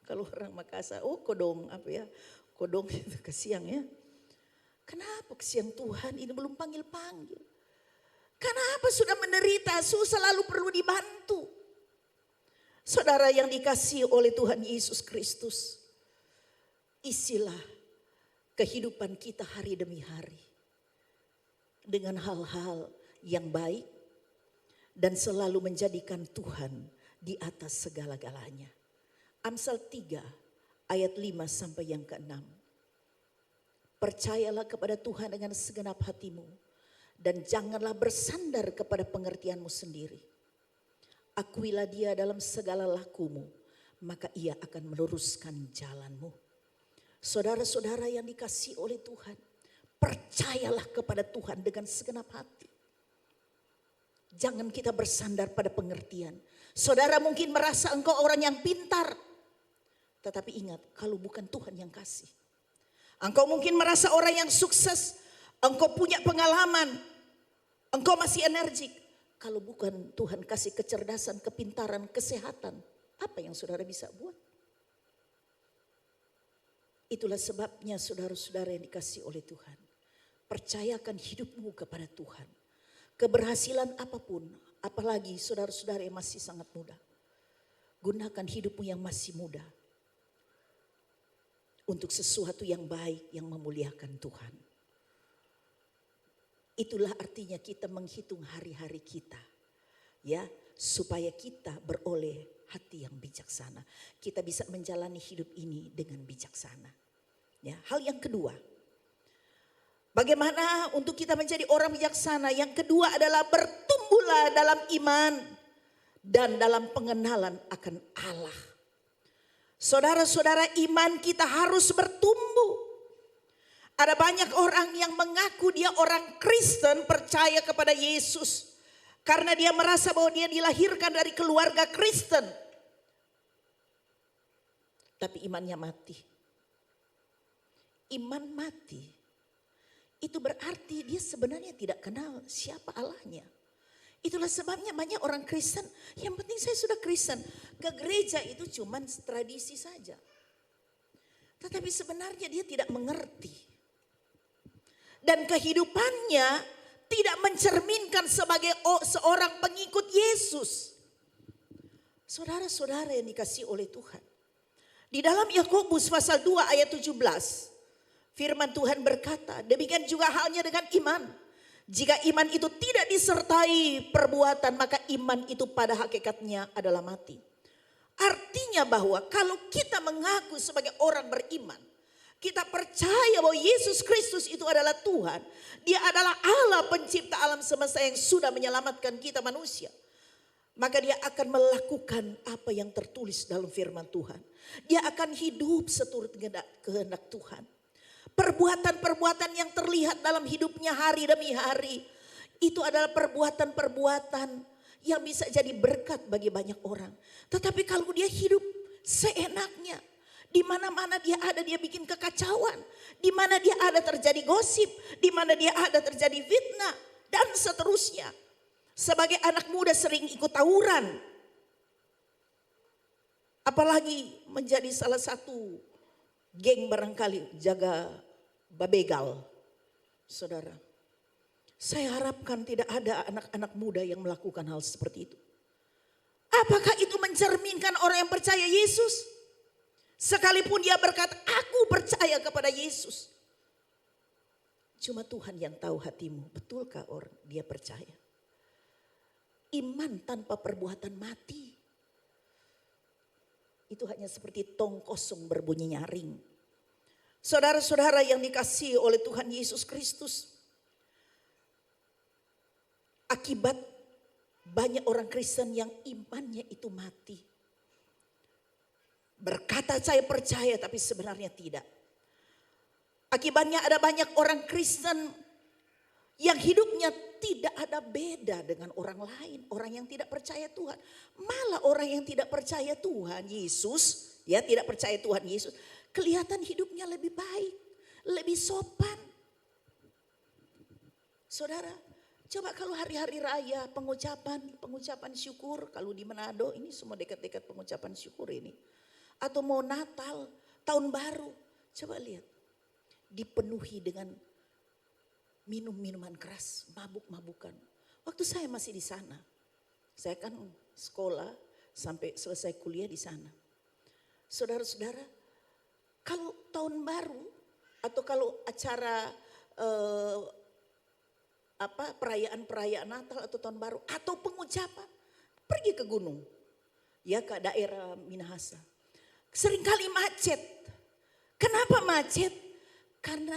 Kalau orang Makassar, oh kodong apa ya? Kodong itu kasihan ya. Kenapa kasihan Tuhan ini belum panggil-panggil? Kenapa sudah menderita, selalu perlu dibantu. Saudara yang dikasihi oleh Tuhan Yesus Kristus, isilah kehidupan kita hari demi hari dengan hal-hal yang baik dan selalu menjadikan Tuhan di atas segala-galanya. Amsal 3 ayat 5 sampai yang ke-6. Percayalah kepada Tuhan dengan segenap hatimu dan janganlah bersandar kepada pengertianmu sendiri. Akuilah dia dalam segala lakumu, maka ia akan meluruskan jalanmu. Saudara-saudara yang dikasihi oleh Tuhan, percayalah kepada Tuhan dengan segenap hati. Jangan kita bersandar pada pengertian. Saudara mungkin merasa engkau orang yang pintar, tetapi ingat, kalau bukan Tuhan yang kasih. Engkau mungkin merasa orang yang sukses, engkau punya pengalaman, engkau masih energik. Kalau bukan Tuhan kasih kecerdasan, kepintaran, kesehatan, apa yang saudara bisa buat? Itulah sebabnya saudara-saudara yang dikasihi oleh Tuhan. Percayakan hidupmu kepada Tuhan. Keberhasilan apapun, apalagi saudara-saudara yang masih sangat muda. Gunakan hidupmu yang masih muda untuk sesuatu yang baik yang memuliakan Tuhan. Itulah artinya kita menghitung hari-hari kita, ya, supaya kita beroleh hati yang bijaksana. Kita bisa menjalani hidup ini dengan bijaksana. Ya, hal yang kedua, bagaimana untuk kita menjadi orang bijaksana? Yang kedua adalah bertumbuhlah dalam iman dan dalam pengenalan akan Allah. Saudara-saudara, iman kita harus bertumbuh. Ada banyak orang yang mengaku dia orang Kristen, percaya kepada Yesus. Karena dia merasa bahwa dia dilahirkan dari keluarga Kristen. Tapi imannya mati. Iman mati. Itu berarti dia sebenarnya tidak kenal siapa Allahnya. Itulah sebabnya banyak orang Kristen, yang penting saya sudah Kristen. Ke gereja itu cuma tradisi saja. Tetapi sebenarnya dia tidak mengerti. Dan kehidupannya tidak mencerminkan sebagai seorang pengikut Yesus. Saudara-saudara yang dikasihi oleh Tuhan. Di dalam Yakobus pasal 2 ayat 17. Firman Tuhan berkata, demikian juga halnya dengan iman. Jika iman itu tidak disertai perbuatan, maka iman itu pada hakikatnya adalah mati. Artinya bahwa kalau kita mengaku sebagai orang beriman, kita percaya bahwa Yesus Kristus itu adalah Tuhan. Dia adalah Allah pencipta alam semesta yang sudah menyelamatkan kita manusia. Maka dia akan melakukan apa yang tertulis dalam firman Tuhan. Dia akan hidup seturut kehendak Tuhan. Perbuatan-perbuatan yang terlihat dalam hidupnya hari demi hari. Itu adalah perbuatan-perbuatan yang bisa jadi berkat bagi banyak orang. Tetapi kalau dia hidup seenaknya, di mana-mana dia ada dia bikin kekacauan, di mana dia ada terjadi gosip, di mana dia ada terjadi fitnah dan seterusnya. Sebagai anak muda sering ikut tawuran. Apalagi menjadi salah satu geng barangkali jaga babegal. Saudara, saya harapkan tidak ada anak-anak muda yang melakukan hal seperti itu. Apakah itu mencerminkan orang yang percaya Yesus? Sekalipun dia berkata, aku percaya kepada Yesus. Cuma Tuhan yang tahu hatimu. Betulkah orang dia percaya? Iman tanpa perbuatan mati. Itu hanya seperti tong kosong berbunyi nyaring. Saudara-saudara yang dikasihi oleh Tuhan Yesus Kristus. Akibat banyak orang Kristen yang imannya itu mati. Berkata saya percaya tapi sebenarnya tidak. Akibatnya ada banyak orang Kristen yang hidupnya tidak ada beda dengan orang lain. Orang yang tidak percaya Tuhan. Malah orang yang tidak percaya Tuhan Yesus. Ya tidak percaya Tuhan Yesus. Kelihatan hidupnya lebih baik. Lebih sopan. Saudara. Coba kalau hari-hari raya pengucapan syukur. Kalau di Manado ini semua dekat-dekat pengucapan syukur ini. Atau mau Natal, tahun baru. Coba lihat. Dipenuhi dengan minum-minuman keras, mabuk-mabukan. Waktu saya masih di sana. Saya kan sekolah sampai selesai kuliah di sana. Saudara-saudara, kalau tahun baru atau kalau acara perayaan-perayaan Natal atau tahun baru atau pengucapan, pergi ke gunung. Ya ke daerah Minahasa. Seringkali macet. Kenapa macet? Karena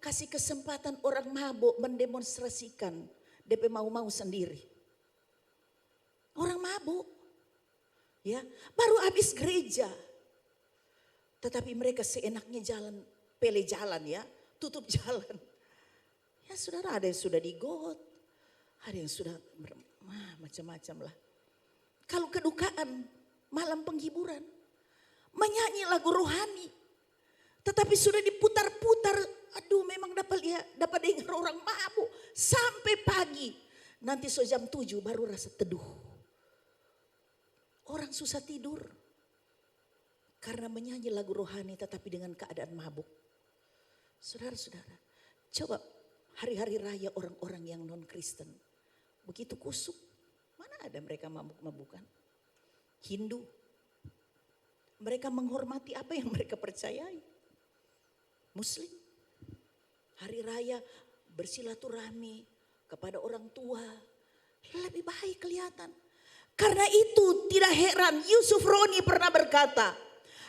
kasih kesempatan orang mabuk mendemonstrasikan DP mau-mau sendiri. Orang mabuk. Ya, baru habis gereja. Tetapi mereka seenaknya jalan, pele jalan ya, tutup jalan. Ya saudara, ada yang sudah digot, ada yang sudah macam-macam lah. Kalau kedukaan, malam penghiburan, menyanyi lagu rohani, tetapi sudah diputar-putar, aduh memang dapat dengar orang mabuk sampai pagi. Nanti jam 7 baru rasa teduh. Orang susah tidur karena menyanyi lagu rohani tetapi dengan keadaan mabuk. Saudara-saudara, coba hari-hari raya orang-orang yang non-Kristen begitu kusuk, mana ada mereka mabuk-mabukan? Hindu, mereka menghormati apa yang mereka percayai. Muslim, hari raya bersilaturahmi kepada orang tua, lebih baik kelihatan. Karena itu tidak heran Yusuf Roni pernah berkata,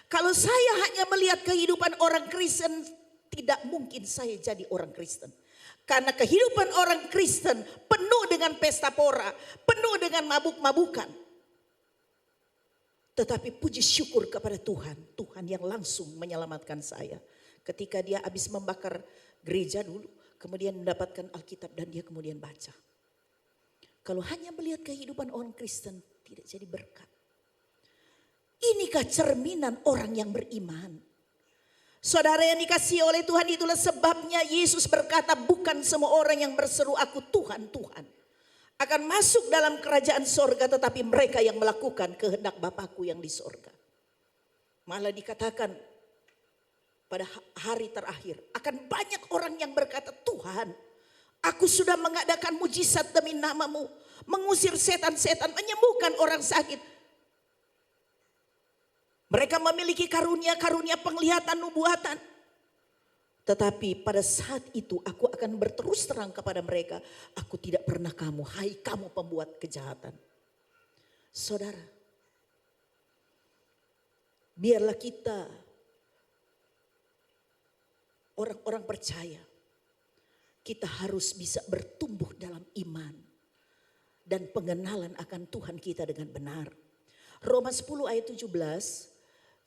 kalau saya hanya melihat kehidupan orang Kristen, tidak mungkin saya jadi orang Kristen. Karena kehidupan orang Kristen penuh dengan pesta pora, penuh dengan mabuk-mabukan. Tetapi puji syukur kepada Tuhan, Tuhan yang langsung menyelamatkan saya. Ketika dia habis membakar gereja dulu, kemudian mendapatkan Alkitab dan dia kemudian baca. Kalau hanya melihat kehidupan orang Kristen, tidak jadi berkat. Inikah cerminan orang yang beriman? Saudara yang dikasihi oleh Tuhan, itulah sebabnya Yesus berkata, bukan semua orang yang berseru aku Tuhan, Tuhan akan masuk dalam kerajaan sorga, tetapi mereka yang melakukan kehendak Bapakku yang di sorga. Malah dikatakan pada hari terakhir akan banyak orang yang berkata, Tuhan, aku sudah mengadakan mujizat demi namamu, mengusir setan-setan, menyembuhkan orang sakit. Mereka memiliki karunia-karunia penglihatan, nubuatan. Tetapi pada saat itu aku akan berterus terang kepada mereka, aku tidak pernah kamu, hai kamu pembuat kejahatan. Saudara, biarlah kita orang-orang percaya, kita harus bisa bertumbuh dalam iman dan pengenalan akan Tuhan kita dengan benar. Roma 10 ayat 17,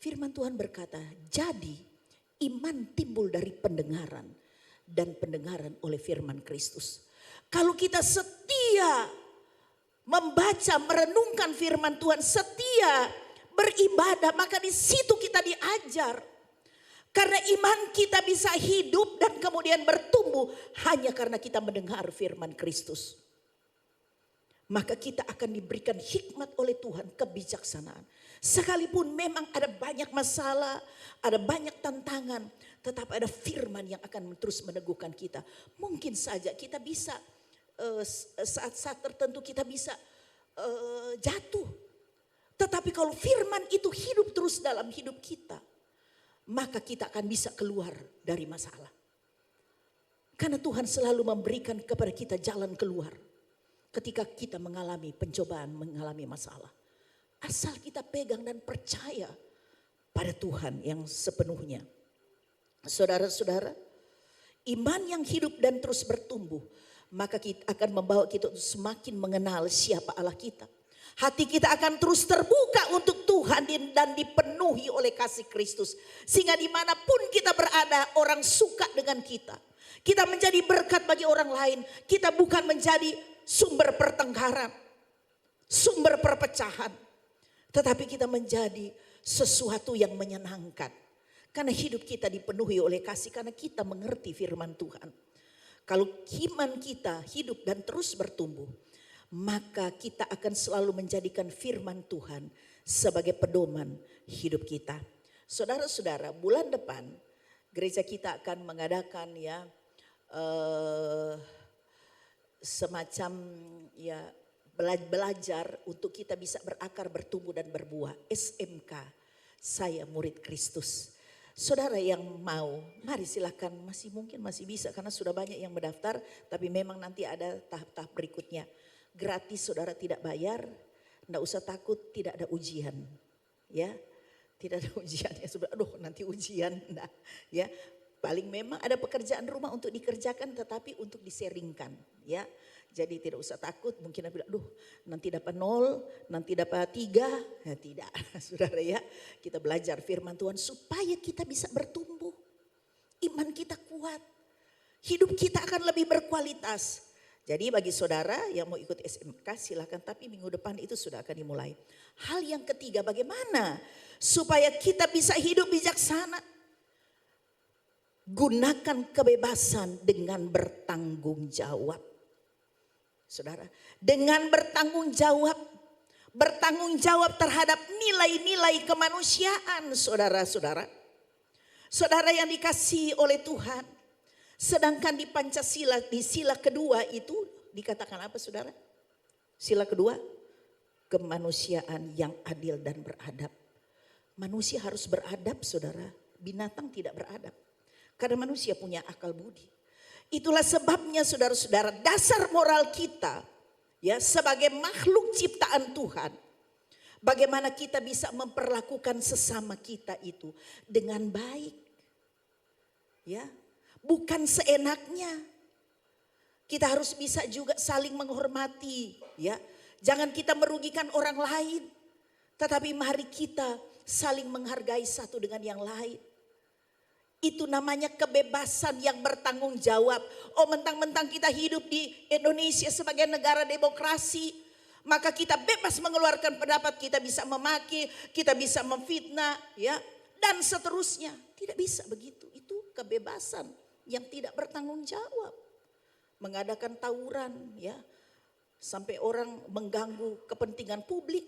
firman Tuhan berkata, jadi iman timbul dari pendengaran dan pendengaran oleh firman Kristus. Kalau kita setia membaca, merenungkan firman Tuhan, setia beribadah, maka di situ kita diajar. Karena iman kita bisa hidup dan kemudian bertumbuh hanya karena kita mendengar firman Kristus. Maka kita akan diberikan hikmat oleh Tuhan, kebijaksanaan. Sekalipun memang ada banyak masalah, ada banyak tantangan, tetap ada firman yang akan terus meneguhkan kita. Mungkin saja kita bisa saat-saat tertentu kita bisa jatuh. Tetapi kalau firman itu hidup terus dalam hidup kita, maka kita akan bisa keluar dari masalah. Karena Tuhan selalu memberikan kepada kita jalan keluar ketika kita mengalami pencobaan, mengalami masalah. Asal kita pegang dan percaya pada Tuhan yang sepenuhnya. Saudara-saudara, iman yang hidup dan terus bertumbuh, maka kita akan membawa kita untuk semakin mengenal siapa Allah kita. Hati kita akan terus terbuka untuk Tuhan dan dipenuhi oleh kasih Kristus. Sehingga dimanapun kita berada, orang suka dengan kita. Kita menjadi berkat bagi orang lain. Kita bukan menjadi sumber pertengkaran, sumber perpecahan. Tetapi kita menjadi sesuatu yang menyenangkan. Karena hidup kita dipenuhi oleh kasih, karena kita mengerti firman Tuhan. Kalau iman kita hidup dan terus bertumbuh, maka kita akan selalu menjadikan firman Tuhan sebagai pedoman hidup kita. Saudara-saudara, bulan depan gereja kita akan mengadakan semacam belajar untuk kita bisa berakar, bertumbuh dan berbuah. SMK, saya murid Kristus. Saudara yang mau, mari silakan, mungkin masih bisa karena sudah banyak yang mendaftar, tapi memang nanti ada tahap-tahap berikutnya. Gratis, saudara, tidak bayar, enggak usah takut, tidak ada ujian. Ya, tidak ada ujian ya, saudara. Aduh, nanti ujian, enggak, ya. Paling memang ada pekerjaan rumah untuk dikerjakan, tetapi untuk diseringkan, ya. Jadi tidak usah takut, mungkin bilang, nanti dapat 0, nanti dapat 3, ya tidak. Saudara ya, kita belajar firman Tuhan supaya kita bisa bertumbuh. Iman kita kuat, hidup kita akan lebih berkualitas. Jadi bagi saudara yang mau ikut SMK silakan, tapi minggu depan itu sudah akan dimulai. Hal yang ketiga, bagaimana supaya kita bisa hidup bijaksana? Gunakan kebebasan dengan bertanggung jawab. Saudara, dengan bertanggung jawab terhadap nilai-nilai kemanusiaan, saudara-saudara. Saudara yang dikasihi oleh Tuhan, sedangkan di Pancasila, di sila kedua itu dikatakan apa, saudara? Sila kedua, kemanusiaan yang adil dan beradab. Manusia harus beradab, saudara. Binatang tidak beradab. Karena manusia punya akal budi. Itulah sebabnya saudara-saudara, dasar moral kita ya sebagai makhluk ciptaan Tuhan. Bagaimana kita bisa memperlakukan sesama kita itu dengan baik. Ya, bukan seenaknya. Kita harus bisa juga saling menghormati, ya. Jangan kita merugikan orang lain, tetapi mari kita saling menghargai satu dengan yang lain. Itu namanya kebebasan yang bertanggung jawab. Oh, mentang-mentang kita hidup di Indonesia sebagai negara demokrasi, maka kita bebas mengeluarkan pendapat, kita bisa memaki, kita bisa memfitnah, ya, dan seterusnya. Tidak bisa begitu. Itu kebebasan yang tidak bertanggung jawab. Mengadakan tawuran, ya, sampai orang mengganggu kepentingan publik.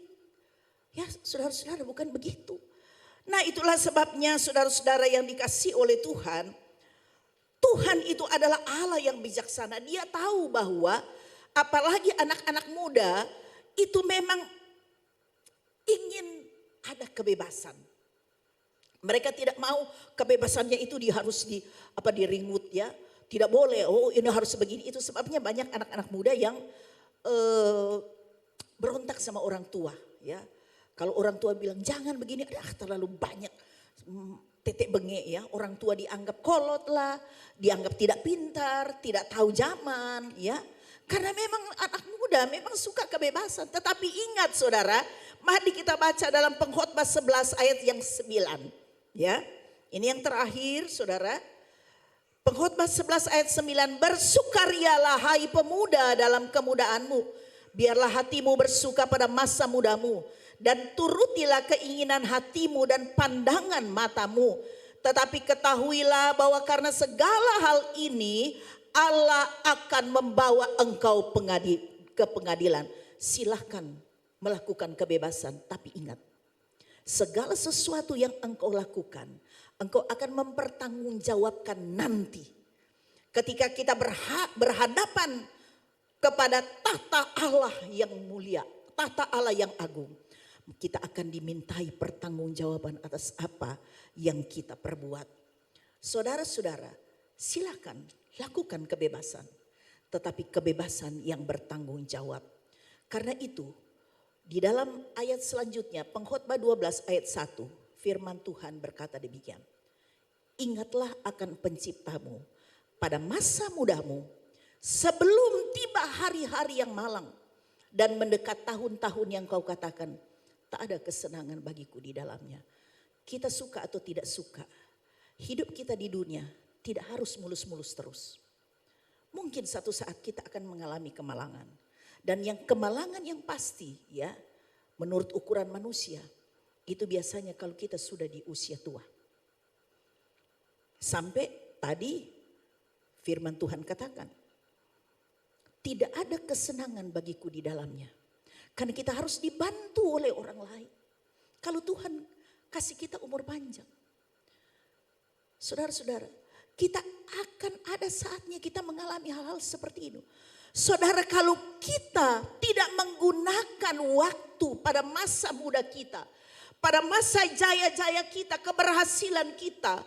Ya, saudara-saudara, bukan begitu. Nah, itulah sebabnya saudara-saudara yang dikasihi oleh Tuhan, Tuhan itu adalah Allah yang bijaksana. Dia tahu bahwa apalagi anak-anak muda itu memang ingin ada kebebasan. Mereka tidak mau kebebasannya itu harus diringut, ya. Tidak boleh, oh ini harus begini. Itu sebabnya banyak anak-anak muda yang berontak sama orang tua, ya. Kalau orang tua bilang jangan begini, terlalu banyak tetek bengek, ya. Orang tua dianggap kolot lah, dianggap tidak pintar, tidak tahu zaman, ya. Karena memang anak muda memang suka kebebasan. Tetapi ingat saudara, mari kita baca dalam Pengkhotbah 11 ayat yang 9. Ya, ini yang terakhir saudara. Pengkhotbah 11 ayat 9, bersukarialah hai pemuda dalam kemudaanmu. Biarlah hatimu bersuka pada masa mudamu. Dan turutilah keinginan hatimu dan pandangan matamu. Tetapi ketahuilah bahwa karena segala hal ini Allah akan membawa engkau ke pengadilan. Silahkan melakukan kebebasan, tapi ingat, segala sesuatu yang engkau lakukan, engkau akan mempertanggungjawabkan nanti. Ketika kita berhadapan kepada tahta Allah yang mulia, tahta Allah yang agung, kita akan dimintai pertanggungjawaban atas apa yang kita perbuat. Saudara-saudara, silakan lakukan kebebasan, tetapi kebebasan yang bertanggung jawab. Karena itu, di dalam ayat selanjutnya, Pengkhotbah 12 ayat 1, firman Tuhan berkata demikian. Ingatlah akan penciptamu pada masa mudamu, sebelum tiba hari-hari yang malang dan mendekat tahun-tahun yang kau katakan, tak ada kesenangan bagiku di dalamnya. Kita suka atau tidak suka, hidup kita di dunia tidak harus mulus-mulus terus. Mungkin satu saat kita akan mengalami kemalangan. Dan yang kemalangan yang pasti ya, menurut ukuran manusia, itu biasanya kalau kita sudah di usia tua. Sampai tadi firman Tuhan katakan, tidak ada kesenangan bagiku di dalamnya. Karena kita harus dibantu oleh orang lain. Kalau Tuhan kasih kita umur panjang. Saudara-saudara, kita akan ada saatnya kita mengalami hal-hal seperti itu. Saudara, kalau kita tidak menggunakan waktu pada masa muda kita, pada masa jaya-jaya kita, keberhasilan kita,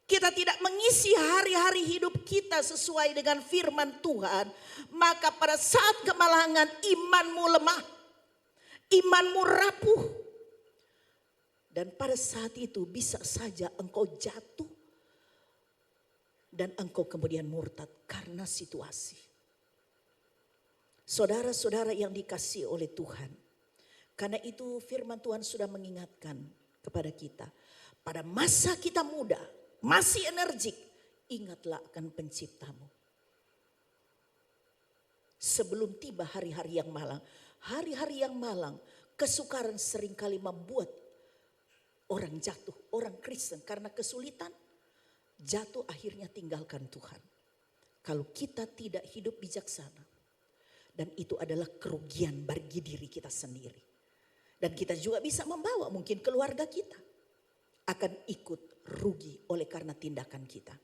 kita tidak mengisi hari-hari hidup kita sesuai dengan firman Tuhan, maka pada saat kemalangan imanmu lemah, imanmu rapuh. Dan pada saat itu bisa saja engkau jatuh dan engkau kemudian murtad karena situasi. Saudara-saudara yang dikasihi oleh Tuhan, karena itu firman Tuhan sudah mengingatkan kepada kita. Pada masa kita muda, masih energik, ingatlah akan penciptamu. Sebelum tiba hari-hari yang malang. Hari-hari yang malang, kesukaran seringkali membuat orang jatuh, orang Kristen karena kesulitan, jatuh akhirnya tinggalkan Tuhan. Kalau kita tidak hidup bijaksana, dan itu adalah kerugian bagi diri kita sendiri. Dan kita juga bisa membawa mungkin keluarga kita akan ikut rugi oleh karena tindakan kita.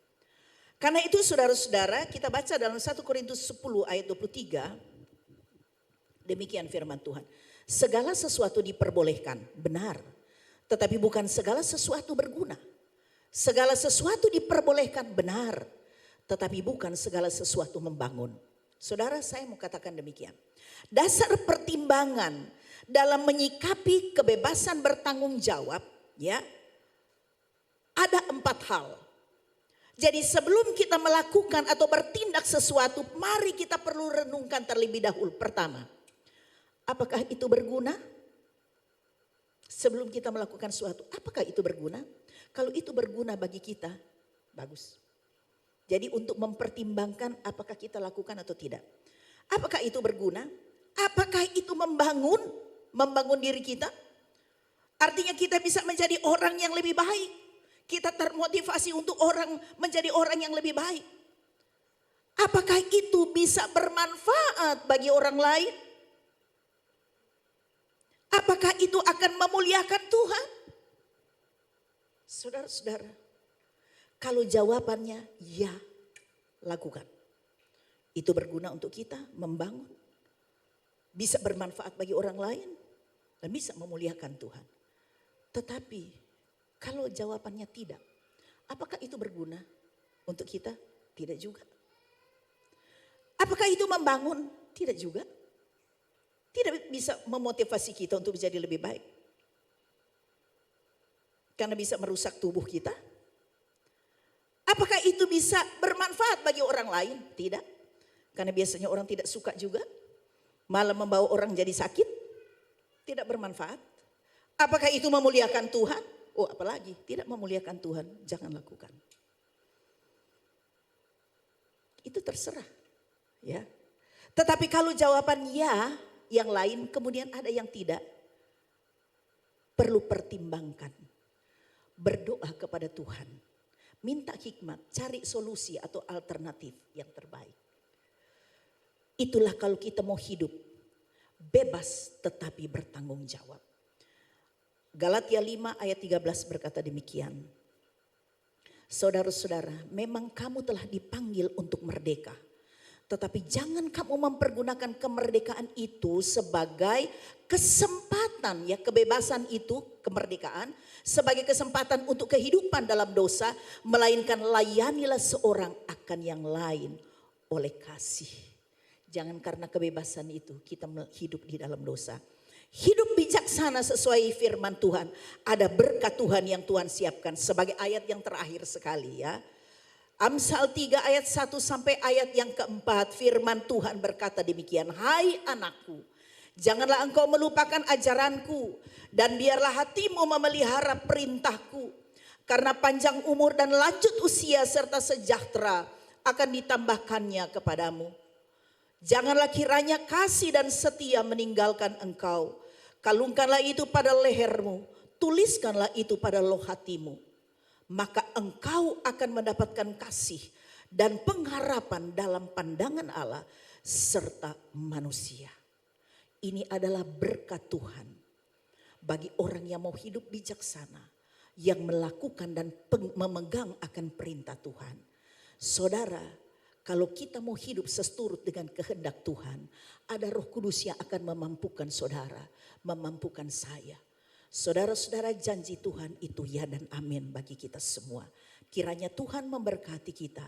Karena itu saudara-saudara, kita baca dalam 1 Korintus 10 ayat 23. Demikian firman Tuhan. Segala sesuatu diperbolehkan, benar. Tetapi bukan segala sesuatu berguna. Segala sesuatu diperbolehkan, benar. Tetapi bukan segala sesuatu membangun. Saudara, saya mau katakan demikian. Dasar pertimbangan dalam menyikapi kebebasan bertanggung jawab, ya, ada 4 hal. Jadi sebelum kita melakukan atau bertindak sesuatu, mari kita perlu renungkan terlebih dahulu. Pertama, apakah itu berguna? Sebelum kita melakukan sesuatu, apakah itu berguna? Kalau itu berguna bagi kita, bagus. Jadi untuk mempertimbangkan apakah kita lakukan atau tidak. Apakah itu berguna? Apakah itu membangun diri kita? Artinya kita bisa menjadi orang yang lebih baik. Kita termotivasi untuk menjadi orang yang lebih baik. Apakah itu bisa bermanfaat bagi orang lain? Apakah itu akan memuliakan Tuhan? Saudara-saudara, kalau jawabannya ya, lakukan. Itu berguna untuk kita membangun. Bisa bermanfaat bagi orang lain. Dan bisa memuliakan Tuhan. Tetapi kalau jawabannya tidak. Apakah itu berguna untuk kita? Tidak juga. Apakah itu membangun? Tidak juga. Tidak bisa memotivasi kita untuk menjadi lebih baik. Karena bisa merusak tubuh kita. Apakah itu bisa bermanfaat bagi orang lain? Tidak. Karena biasanya orang tidak suka juga. Malah membawa orang jadi sakit. Tidak bermanfaat. Apakah itu memuliakan Tuhan? Oh, apalagi tidak memuliakan Tuhan, jangan lakukan. itu terserah. Ya. Tetapi kalau jawaban ya, yang lain kemudian ada yang tidak. Perlu pertimbangkan. Berdoa kepada Tuhan. Minta hikmat, cari solusi atau alternatif yang terbaik. Itulah kalau kita mau hidup bebas tetapi bertanggung jawab. Galatia 5 ayat 13 berkata demikian. Saudara-saudara, memang kamu telah dipanggil untuk merdeka. Tetapi jangan kamu mempergunakan kemerdekaan itu sebagai kesempatan, ya, kebebasan itu, kemerdekaan, sebagai kesempatan untuk kehidupan dalam dosa, melainkan layanilah seorang akan yang lain oleh kasih. Jangan karena kebebasan itu kita hidup di dalam dosa. Hidup bijaksana sesuai firman Tuhan. Ada berkat Tuhan yang Tuhan siapkan sebagai ayat yang terakhir sekali, ya. Amsal 3 ayat 1 sampai ayat yang keempat, firman Tuhan berkata demikian. Hai anakku, janganlah engkau melupakan ajaranku dan biarlah hatimu memelihara perintahku. Karena panjang umur dan lanjut usia serta sejahtera akan ditambahkannya kepadamu. Janganlah kiranya kasih dan setia meninggalkan engkau. Kalungkanlah itu pada lehermu, tuliskanlah itu pada loh hatimu. Maka engkau akan mendapatkan kasih dan pengharapan dalam pandangan Allah serta manusia. Ini adalah berkat Tuhan bagi orang yang mau hidup bijaksana, yang melakukan dan memegang akan perintah Tuhan. Saudara, kalau kita mau hidup seturut dengan kehendak Tuhan, ada Roh Kudus yang akan memampukan saudara, memampukan saya. Saudara-saudara, janji Tuhan itu ya dan amin bagi kita semua. Kiranya Tuhan memberkati kita,